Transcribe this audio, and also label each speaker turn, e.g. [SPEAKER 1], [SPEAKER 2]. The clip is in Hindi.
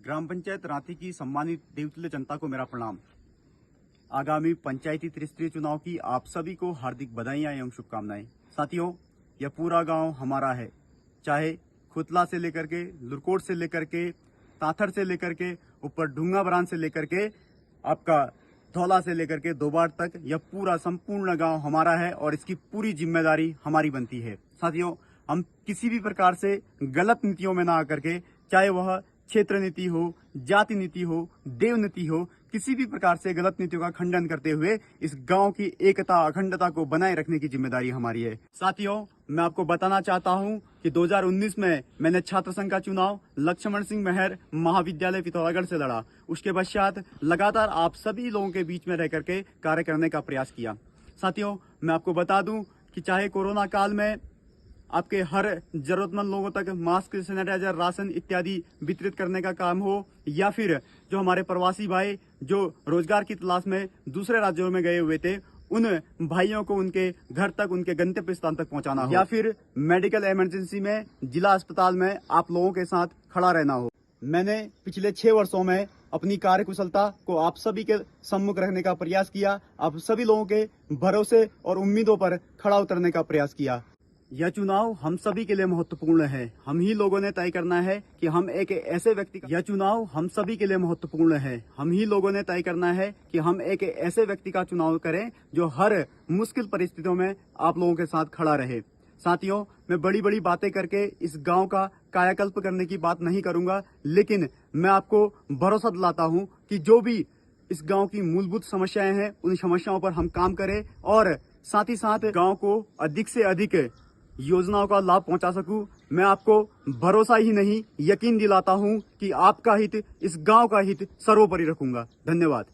[SPEAKER 1] ग्राम पंचायत रांची की सम्मानित देवतुल्य जनता को मेरा प्रणाम। आगामी पंचायती त्रिस्तरीय चुनाव की आप सभी को हार्दिक बधाइयां एवं शुभकामनाएं। साथियों, यह पूरा गांव हमारा है, चाहे खुतला से लेकर के, लुरकोट से लेकर के, ताथर से लेकर के, ऊपर ढूंगा बरान से लेकर के, आपका धौला से लेकर के दोबार तक यह पूरा संपूर्ण गांव हमारा है और इसकी पूरी जिम्मेदारी हमारी बनती है। साथियों, हम किसी भी प्रकार से गलत नीतियों में ना आकर के, चाहे वह क्षेत्र नीति हो, जाति नीति हो, देव नीति हो, किसी भी प्रकार से गलत नीतियों का खंडन करते हुए इस गांव की एकता अखंडता को बनाए रखने की जिम्मेदारी हमारी है। साथियों, मैं आपको बताना चाहता हूं कि 2019 में मैंने छात्र संघ का चुनाव लक्ष्मण सिंह मेहर महाविद्यालय पिथौरागढ़ से लड़ा। उसके पश्चात लगातार आप सभी लोगों के बीच में रह करके कार्य करने का प्रयास किया। साथियों, मैं आपको बता दूं कि चाहे कोरोना काल में आपके हर जरूरतमंद लोगों तक मास्क, सैनिटाइजर, राशन इत्यादि वितरित करने का काम हो, या फिर जो हमारे प्रवासी भाई जो रोजगार की तलाश में दूसरे राज्यों में गए हुए थे, उन भाइयों को उनके घर तक, उनके गंतव्य स्थान तक पहुंचाना हो, या फिर मेडिकल इमरजेंसी में जिला अस्पताल में आप लोगों के साथ खड़ा रहना हो। मैंने पिछले 6 वर्षों में अपनी कार्यकुशलता को आप सभी के सम्मुख रखने का प्रयास किया, आप सभी लोगों के भरोसे और उम्मीदों पर खड़ा उतरने का प्रयास किया। यह चुनाव हम सभी के लिए महत्वपूर्ण है। हम ही लोगों ने तय करना है कि हम एक ऐसे व्यक्ति का, यह चुनाव हम सभी के लिए महत्वपूर्ण है। हम ही लोगों ने तय करना है कि हम एक ऐसे व्यक्ति का चुनाव करें जो हर मुश्किल परिस्थितियों में आप लोगों के साथ खड़ा रहे। साथियों, मैं बड़ी बड़ी बातें करके इस गांव का कायाकल्प करने की बात नहीं करूंगा, लेकिन मैं आपको भरोसा दिलाता हूं कि जो भी इस गांव की मूलभूत समस्याएं हैं, उन समस्याओं पर हम काम करें और साथ ही साथ गांव को अधिक से अधिक योजनाओं का लाभ पहुंचा सकूं। मैं आपको भरोसा ही नहीं, यकीन दिलाता हूं कि आपका हित, इस गांव का हित सर्वोपरि रखूंगा। धन्यवाद।